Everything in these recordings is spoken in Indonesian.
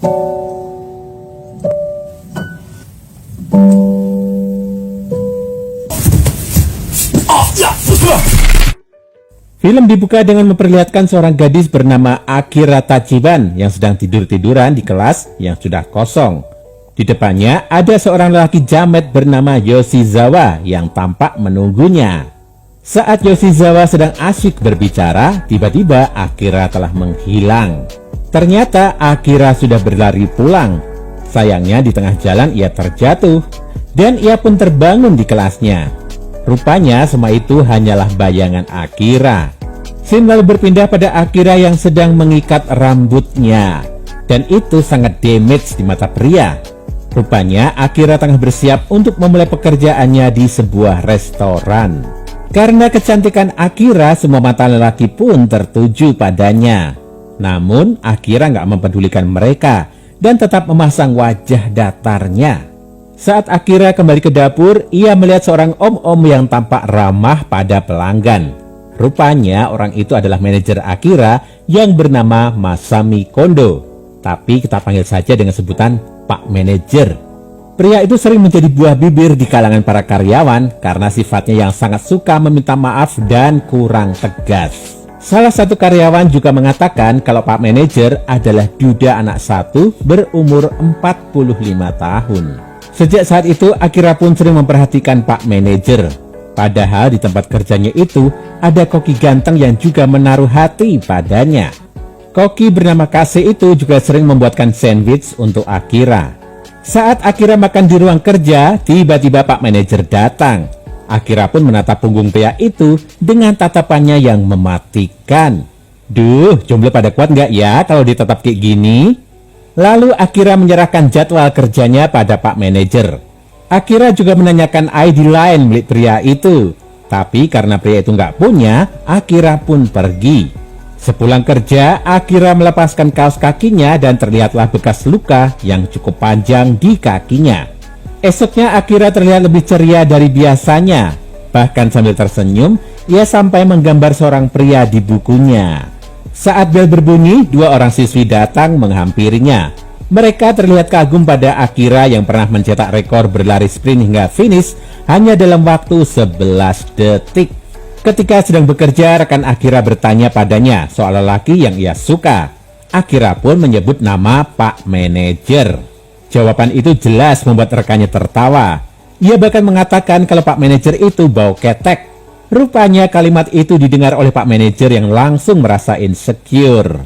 Film dibuka dengan memperlihatkan seorang gadis bernama Akira Tachiban yang sedang tidur-tiduran di kelas yang sudah kosong. Di depannya ada seorang lelaki jamet bernama Yoshizawa yang tampak menunggunya. Saat Yoshizawa sedang asyik berbicara, tiba-tiba Akira telah menghilang. Ternyata Akira sudah berlari pulang. Sayangnya di tengah jalan ia terjatuh dan ia pun terbangun di kelasnya. Rupanya semua itu hanyalah bayangan Akira. Scene lalu berpindah pada Akira yang sedang mengikat rambutnya. Dan itu sangat damage di mata pria. Rupanya Akira tengah bersiap untuk memulai pekerjaannya di sebuah restoran. Karena kecantikan Akira, semua mata lelaki pun tertuju padanya. Namun Akira nggak mempedulikan mereka dan tetap memasang wajah datarnya. Saat Akira kembali ke dapur, ia melihat seorang om-om yang tampak ramah pada pelanggan. Rupanya orang itu adalah manajer Akira yang bernama Masami Kondo. Tapi kita panggil saja dengan sebutan Pak Manajer. Pria itu sering menjadi buah bibir di kalangan para karyawan karena sifatnya yang sangat suka meminta maaf dan kurang tegas. Salah satu karyawan juga mengatakan kalau Pak Manajer adalah duda anak satu berumur 45 tahun. Sejak saat itu, Akira pun sering memperhatikan Pak Manajer. Padahal di tempat kerjanya itu, ada koki ganteng yang juga menaruh hati padanya. Koki bernama Kase itu juga sering membuatkan sandwich untuk Akira. Saat Akira makan di ruang kerja, tiba-tiba Pak Manajer datang. Akira pun menatap punggung pria itu dengan tatapannya yang mematikan. Duh, jomblo pada kuat nggak ya kalau ditatap kayak gini? Lalu Akira menyerahkan jadwal kerjanya pada Pak Manajer. Akira juga menanyakan ID lain milik pria itu. Tapi karena pria itu nggak punya, Akira pun pergi. Sepulang kerja, Akira melepaskan kaos kakinya dan terlihatlah bekas luka yang cukup panjang di kakinya. Esoknya Akira terlihat lebih ceria dari biasanya. Bahkan sambil tersenyum, ia sampai menggambar seorang pria di bukunya. Saat bel berbunyi, dua orang siswi datang menghampirinya. Mereka terlihat kagum pada Akira yang pernah mencetak rekor berlari sprint hingga finish hanya dalam waktu 11 detik. Ketika sedang bekerja, rekan Akira bertanya padanya soal lelaki yang ia suka. Akira pun menyebut nama Pak Manajer. Jawaban itu jelas membuat rekannya tertawa. Ia bahkan mengatakan kalau Pak Manajer itu bau ketek. Rupanya kalimat itu didengar oleh Pak Manajer yang langsung merasa insecure.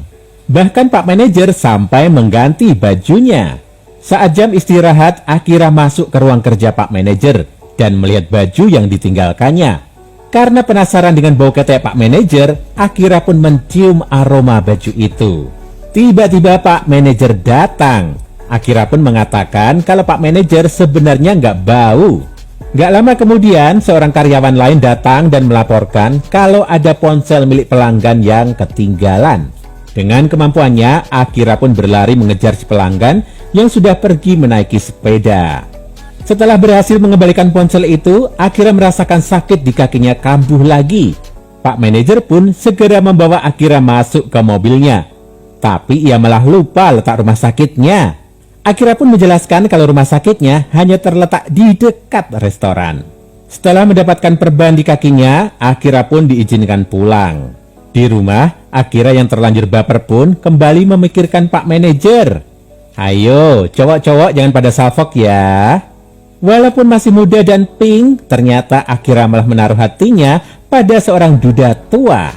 Bahkan Pak Manajer sampai mengganti bajunya. Saat jam istirahat, Akira masuk ke ruang kerja Pak Manajer dan melihat baju yang ditinggalkannya. Karena penasaran dengan bau ketek Pak Manajer, Akira pun mencium aroma baju itu. Tiba-tiba Pak Manajer datang. Akira pun mengatakan kalau Pak Manajer sebenarnya nggak bau. Gak lama kemudian, seorang karyawan lain datang dan melaporkan kalau ada ponsel milik pelanggan yang ketinggalan. Dengan kemampuannya, Akira pun berlari mengejar si pelanggan yang sudah pergi menaiki sepeda. Setelah berhasil mengembalikan ponsel itu, Akira merasakan sakit di kakinya kambuh lagi. Pak Manajer pun segera membawa Akira masuk ke mobilnya. Tapi ia malah lupa letak rumah sakitnya. Akira pun menjelaskan kalau rumah sakitnya hanya terletak di dekat restoran. Setelah mendapatkan perban di kakinya, Akira pun diizinkan pulang. Di rumah, Akira yang terlanjur baper pun kembali memikirkan Pak Manajer. Ayo, cowok-cowok jangan pada salfok ya. Walaupun masih muda dan pink, ternyata Akira malah menaruh hatinya pada seorang duda tua.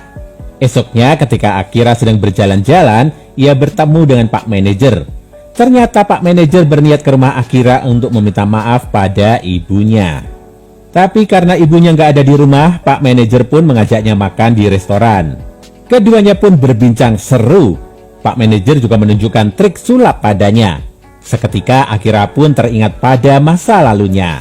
Esoknya ketika Akira sedang berjalan-jalan, ia bertemu dengan Pak Manajer. Ternyata Pak Manajer berniat ke rumah Akira untuk meminta maaf pada ibunya. Tapi karena ibunya nggak ada di rumah, Pak Manajer pun mengajaknya makan di restoran. Keduanya pun berbincang seru. Pak Manajer juga menunjukkan trik sulap padanya. Seketika Akira pun teringat pada masa lalunya.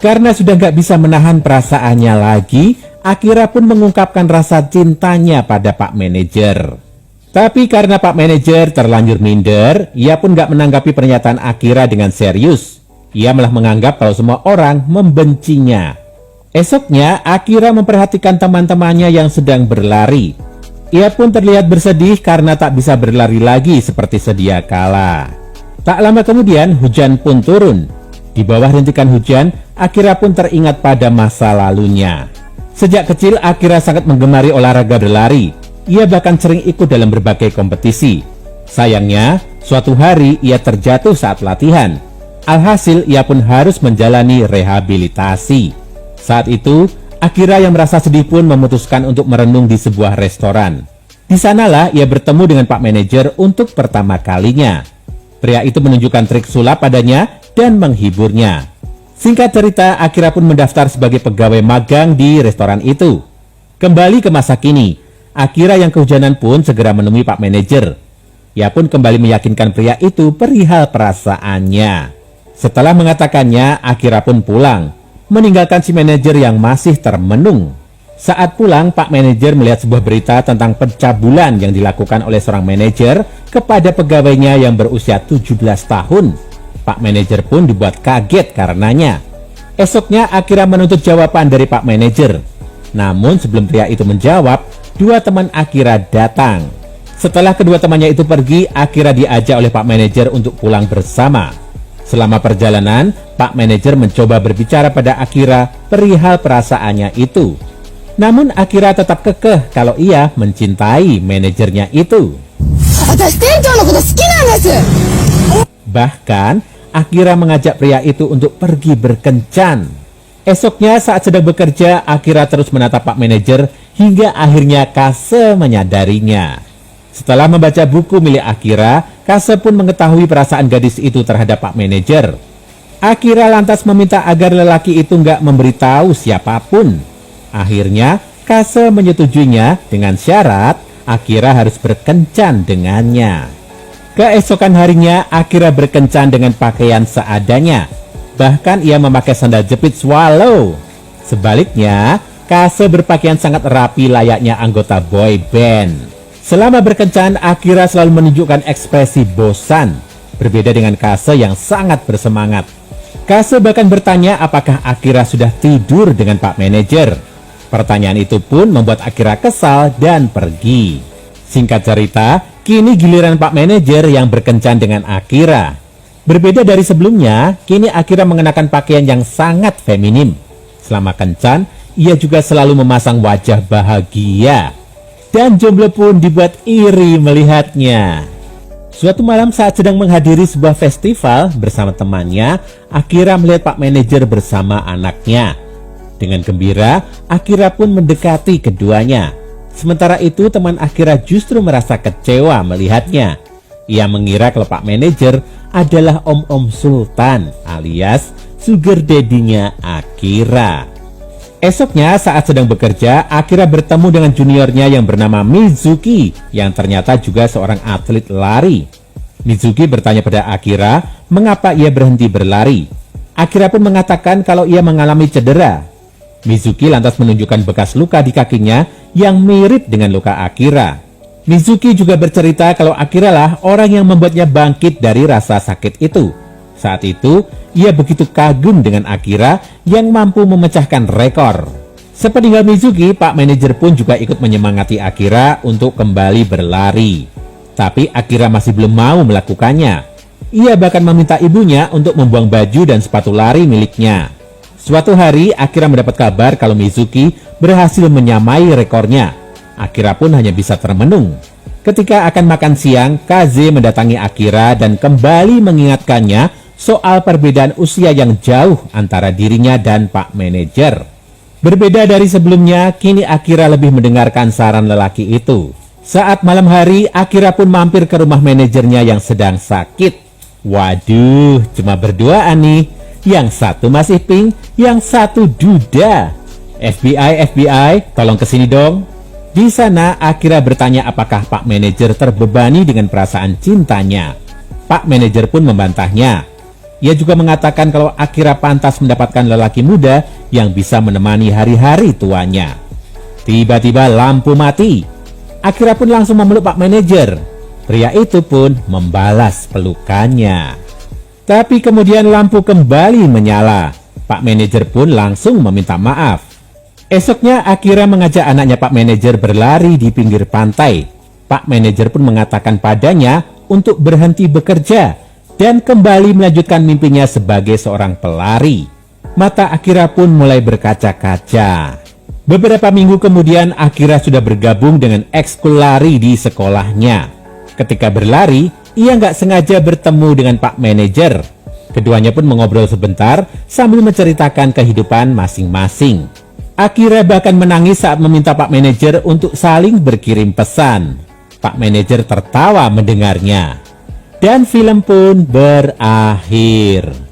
Karena sudah nggak bisa menahan perasaannya lagi, Akira pun mengungkapkan rasa cintanya pada Pak Manajer. Tapi karena Pak Manajer terlanjur minder, ia pun gak menanggapi pernyataan Akira dengan serius. Ia malah menganggap kalau semua orang membencinya. Esoknya, Akira memperhatikan teman-temannya yang sedang berlari. Ia pun terlihat bersedih karena tak bisa berlari lagi seperti sedia kala. Tak lama kemudian hujan pun turun. Di bawah rintikan hujan, Akira pun teringat pada masa lalunya. Sejak kecil Akira sangat menggemari olahraga berlari. Ia bahkan sering ikut dalam berbagai kompetisi. Sayangnya, suatu hari ia terjatuh saat latihan. Alhasil ia pun harus menjalani rehabilitasi. Saat itu, Akira yang merasa sedih pun memutuskan untuk merenung di sebuah restoran. Di sanalah ia bertemu dengan Pak Manajer untuk pertama kalinya. Pria itu menunjukkan trik sulap padanya dan menghiburnya. Singkat cerita, Akira pun mendaftar sebagai pegawai magang di restoran itu. Kembali ke masa kini, Akira yang kehujanan pun segera menemui Pak Manajer. Ia pun kembali meyakinkan pria itu perihal perasaannya. Setelah mengatakannya, Akira pun pulang, meninggalkan si manajer yang masih termenung. Saat pulang, Pak Manajer melihat sebuah berita tentang pencabulan yang dilakukan oleh seorang manajer kepada pegawainya yang berusia 17 tahun. Pak Manajer pun dibuat kaget karenanya. Esoknya Akira menuntut jawaban dari Pak Manajer. Namun sebelum pria itu menjawab, dua teman Akira datang. Setelah kedua temannya itu pergi, Akira diajak oleh Pak Manajer untuk pulang bersama. Selama perjalanan, Pak Manajer mencoba berbicara pada Akira perihal perasaannya itu. Namun Akira tetap kekeh kalau ia mencintai manajernya itu. Bahkan, Akira mengajak pria itu untuk pergi berkencan. Esoknya saat sedang bekerja, Akira terus menatap Pak Manajer hingga akhirnya Kase menyadarinya. Setelah membaca buku milik Akira, Kase pun mengetahui perasaan gadis itu terhadap Pak Manajer. Akira lantas meminta agar lelaki itu nggak memberitahu siapapun. Akhirnya, Kase menyetujuinya dengan syarat Akira harus berkencan dengannya. Keesokan harinya, Akira berkencan dengan pakaian seadanya. Bahkan ia memakai sandal jepit swallow. Sebaliknya, Kase berpakaian sangat rapi layaknya anggota boy band. Selama berkencan, Akira selalu menunjukkan ekspresi bosan. Berbeda dengan Kase yang sangat bersemangat. Kase bahkan bertanya apakah Akira sudah tidur dengan Pak Manajer. Pertanyaan itu pun membuat Akira kesal dan pergi. Singkat cerita, kini giliran Pak Manajer yang berkencan dengan Akira. Berbeda dari sebelumnya, kini Akira mengenakan pakaian yang sangat feminim. Selama kencan, ia juga selalu memasang wajah bahagia. Dan jomblo pun dibuat iri melihatnya. Suatu malam saat sedang menghadiri sebuah festival bersama temannya, Akira melihat Pak Manajer bersama anaknya. Dengan gembira, Akira pun mendekati keduanya. Sementara itu, teman Akira justru merasa kecewa melihatnya. Ia mengira kalau Pak Manajer adalah Om Sultan alias sugar daddy-nya Akira. Esoknya saat sedang bekerja, Akira bertemu dengan juniornya yang bernama Mizuki yang ternyata juga seorang atlet lari. Mizuki bertanya pada Akira mengapa ia berhenti berlari. Akira pun mengatakan kalau ia mengalami cedera. Mizuki lantas menunjukkan bekas luka di kakinya yang mirip dengan luka Akira. Mizuki juga bercerita kalau Akira lah orang yang membuatnya bangkit dari rasa sakit itu. Saat itu, ia begitu kagum dengan Akira yang mampu memecahkan rekor. Sepeninggal Mizuki, Pak Manajer pun juga ikut menyemangati Akira untuk kembali berlari. Tapi Akira masih belum mau melakukannya. Ia bahkan meminta ibunya untuk membuang baju dan sepatu lari miliknya. Suatu hari, Akira mendapat kabar kalau Mizuki berhasil menyamai rekornya. Akira pun hanya bisa termenung. Ketika akan makan siang, Kaze mendatangi Akira dan kembali mengingatkannya soal perbedaan usia yang jauh antara dirinya dan Pak Manajer. Berbeda dari sebelumnya, kini Akira lebih mendengarkan saran lelaki itu. Saat malam hari, Akira pun mampir ke rumah manajernya yang sedang sakit. Waduh, cuma berduaan nih. Yang satu masih pink, yang satu duda. FBI, tolong kesini dong. Di sana, Akira bertanya apakah Pak Manajer terbebani dengan perasaan cintanya. Pak Manajer pun membantahnya. Ia juga mengatakan kalau Akira pantas mendapatkan lelaki muda yang bisa menemani hari-hari tuanya. Tiba-tiba lampu mati. Akira pun langsung memeluk Pak Manajer. Pria itu pun membalas pelukannya. Tapi kemudian lampu kembali menyala. Pak Manajer pun langsung meminta maaf. Esoknya Akira mengajak anaknya Pak Manajer berlari di pinggir pantai. Pak Manajer pun mengatakan padanya untuk berhenti bekerja dan kembali melanjutkan mimpinya sebagai seorang pelari. Mata Akira pun mulai berkaca-kaca. Beberapa minggu kemudian Akira sudah bergabung dengan ekskul lari di sekolahnya. Ketika berlari, ia nggak sengaja bertemu dengan Pak Manajer. Keduanya pun mengobrol sebentar sambil menceritakan kehidupan masing-masing. Akira bahkan menangis saat meminta Pak Manajer untuk saling berkirim pesan. Pak Manajer tertawa mendengarnya. Dan film pun berakhir.